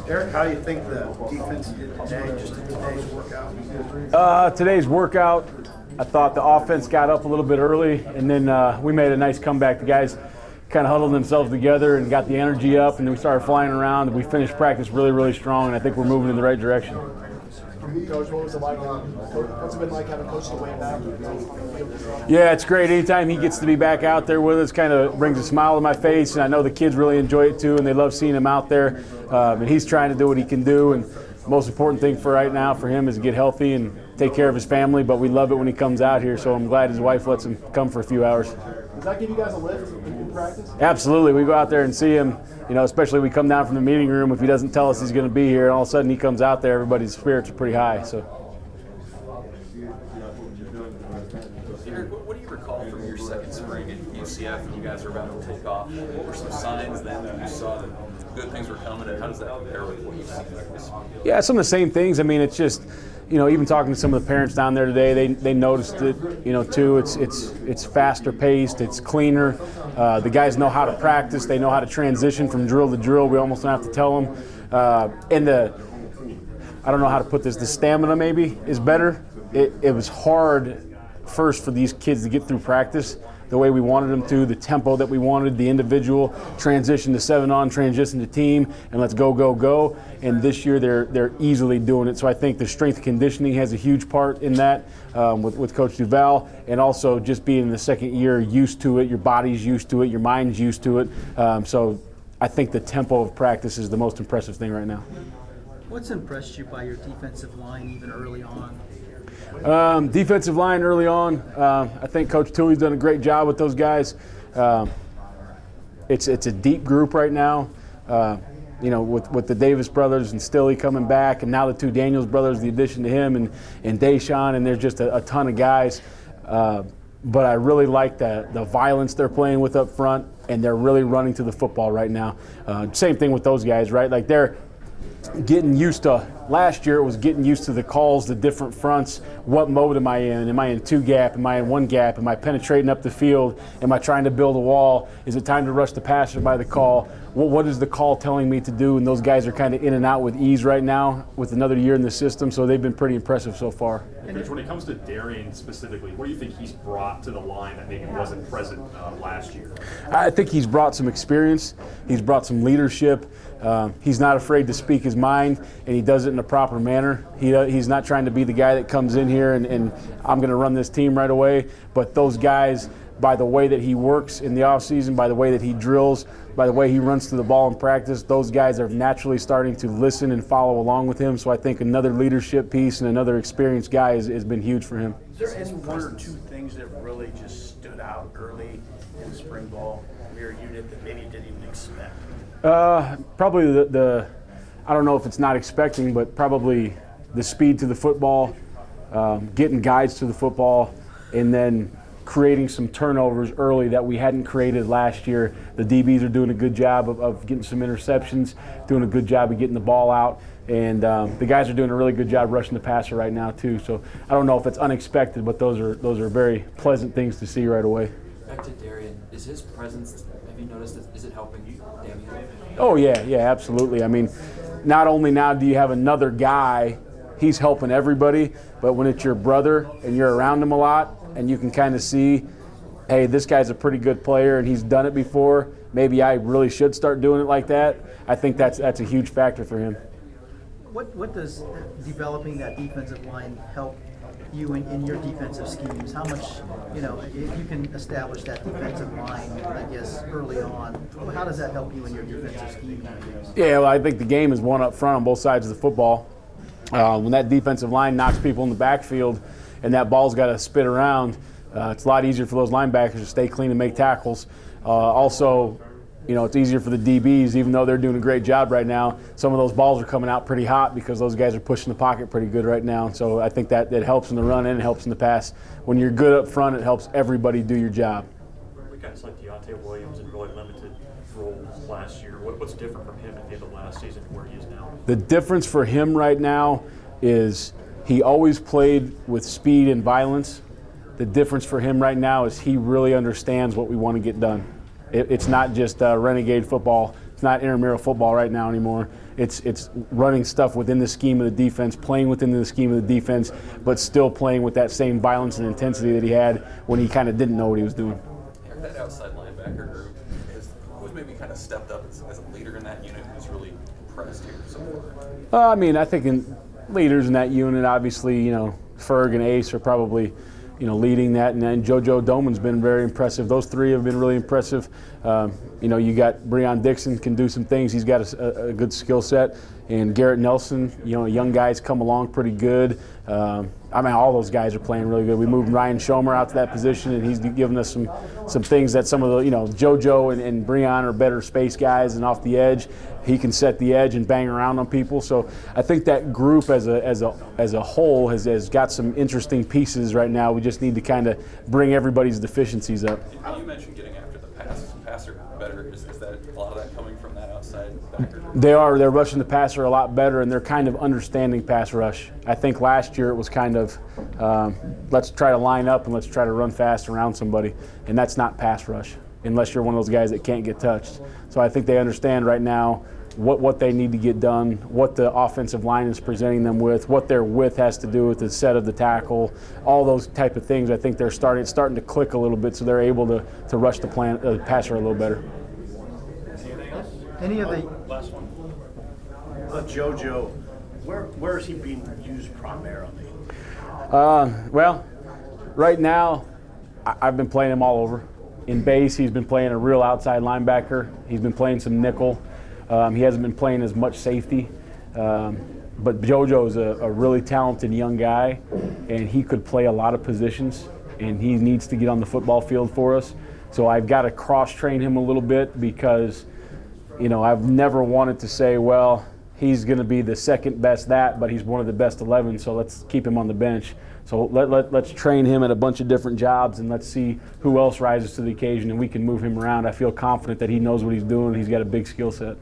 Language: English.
Erik, how do you think the defense did today, just in today's workout? Today's workout, I thought the offense got up a little bit early, and then we made a nice comeback. The guys kind of huddled themselves together and got the energy up, and then we started flying around, and we finished practice really, really strong, and I think we're moving in the right direction. Coach, what was it like? What's it been like having Coach Dewitt back? Yeah, it's great. Anytime he gets to be back out there with us, kind of brings a smile to my face, and I know the kids really enjoy it too, and they love seeing him out there. And he's trying to do what he can do, and the most important thing for right now for him is to get healthy and take care of his family, but we love it when he comes out here, so I'm glad his wife lets him come for a few hours. Does that give you guys a lift in practice? Absolutely. We go out there and see him, you know, especially we come down from the meeting room. If he doesn't tell us he's going to be here, and all of a sudden he comes out there, everybody's spirits are pretty high. So. Erik, what do you recall from your second spring at UCF when you guys were about to take off? What were some signs then that you saw that good things were coming, and how does that compare with what you've seen practice? Yeah, some of the same things. I mean, it's just, you know, even talking to some of the parents down there today, they noticed it, you know, too. It's faster paced, it's cleaner. The guys know how to practice. They know how to transition from drill to drill. We almost don't have to tell them. And I don't know how to put this, the stamina maybe is better. It was hard first for these kids to get through practice the way we wanted them to, the tempo that we wanted, the individual transition to 7-on, transition to team, and let's go, go, go. And this year they're easily doing it. So I think the strength and conditioning has a huge part in that with Coach Duval, and also just being in the second year, used to it, your body's used to it, your mind's used to it. So I think the tempo of practice is the most impressive thing right now. What's impressed you by your defensive line even early on? Defensive line early on, I think Coach Toohey's done a great job with those guys. It's a deep group right now. You know, with the Davis brothers and Stilly coming back, and now the two Daniels brothers, the addition to him and Deshaun, and there's just a ton of guys. But I really like the violence they're playing with up front, and they're really running to the football right now. Same thing with those guys, right? Like they're getting used to, last year it was getting used to the calls, the different fronts. What mode am I in? Am I in 2-gap? Am I in 1-gap? Am I penetrating up the field? Am I trying to build a wall? Is it time to rush the passer by the call? What is the call telling me to do? And those guys are kind of in and out with ease right now with another year in the system, so they've been pretty impressive so far. Coach, when it comes to Darian specifically, what do you think he's brought to the line that maybe wasn't present last year? I think he's brought some experience. He's brought some leadership. He's not afraid to speak his mind, and he does it in a proper manner. He's not trying to be the guy that comes in here and I'm going to run this team right away. But those guys, by the way that he works in the offseason, by the way that he drills, by the way he runs through the ball in practice, those guys are naturally starting to listen and follow along with him. So I think another leadership piece and another experienced guy has been huge for him. Is there any one or two things that really just stood out early in the spring ball from your unit that maybe you didn't even expect? Probably the I don't know if it's not expecting, but probably the speed to the football, getting guys to the football, and then creating some turnovers early that we hadn't created last year. The DBs are doing a good job of getting some interceptions, doing a good job of getting the ball out, and the guys are doing a really good job rushing the passer right now too. So I don't know if it's unexpected, but those are very pleasant things to see right away. Back to Darian, is his presence, have you noticed, is it helping you, Damian? Oh yeah, absolutely. I mean, not only now do you have another guy, he's helping everybody, but when it's your brother and you're around him a lot and you can kind of see, hey, this guy's a pretty good player and he's done it before, maybe I really should start doing it like that. I think that's a huge factor for him. What does developing that defensive line help you in your defensive schemes? How much, you know, if you can establish that defensive line, I guess, early on, how does that help you in your defensive scheme? Yeah, well, I think the game is won up front on both sides of the football. When that defensive line knocks people in the backfield and that ball's got to spit around, it's a lot easier for those linebackers to stay clean and make tackles. Also, you know, it's easier for the DBs, even though they're doing a great job right now. Some of those balls are coming out pretty hot because those guys are pushing the pocket pretty good right now. So I think that helps in the run and it helps in the pass. When you're good up front, it helps everybody do your job. We kind of like Deontay Williams in really limited roles last year. What's different from him at the end of last season to where he is now? The difference for him right now is he always played with speed and violence. The difference for him right now is he really understands what we want to get done. It's not just renegade football. It's not intramural football right now anymore. It's running stuff within the scheme of the defense, playing within the scheme of the defense, but still playing with that same violence and intensity that he had when he kind of didn't know what he was doing. That outside linebacker group, who's maybe kind of stepped up as a leader in that unit, who's really impressed here so far? I mean, I think leaders in that unit, obviously, Ferg and Ace are probably, leading that, and then JoJo Doman's been very impressive. Those three have been really impressive. You got Breon Dixon can do some things. He's got a good skill set, and Garrett Nelson, young guys come along pretty good. All those guys are playing really good. We moved Ryan Schomer out to that position, and he's given us some things that some of the, JoJo and Breon are better space guys, and off the edge, he can set the edge and bang around on people. So I think that group as a whole has got some interesting pieces right now. We just need to kind of bring everybody's deficiencies up. You mentioned getting after the passer better. Is that a lot of that coming from that outside backer? They're rushing the passer a lot better, and they're kind of understanding pass rush. I think last year it was kind of let's try to line up and let's try to run fast around somebody, and that's not pass rush unless you're one of those guys that can't get touched. So I think they understand right now what they need to get done, what the offensive line is presenting them with, what their width has to do with the set of the tackle, all those type of things. I think they're starting to click a little bit, so they're able to rush the passer a little better. Any of the last one? JoJo, where is he being used primarily? Well, right now I've been playing him all over. In base, he's been playing a real outside linebacker. He's been playing some nickel. He hasn't been playing as much safety. But JoJo's a really talented young guy, and he could play a lot of positions, and he needs to get on the football field for us. So I've got to cross-train him a little bit because, I've never wanted to say, well, he's going to be the second best but he's one of the best 11, so let's keep him on the bench. So let's train him at a bunch of different jobs, and let's see who else rises to the occasion, and we can move him around. I feel confident that he knows what he's doing. He's got a big skill set.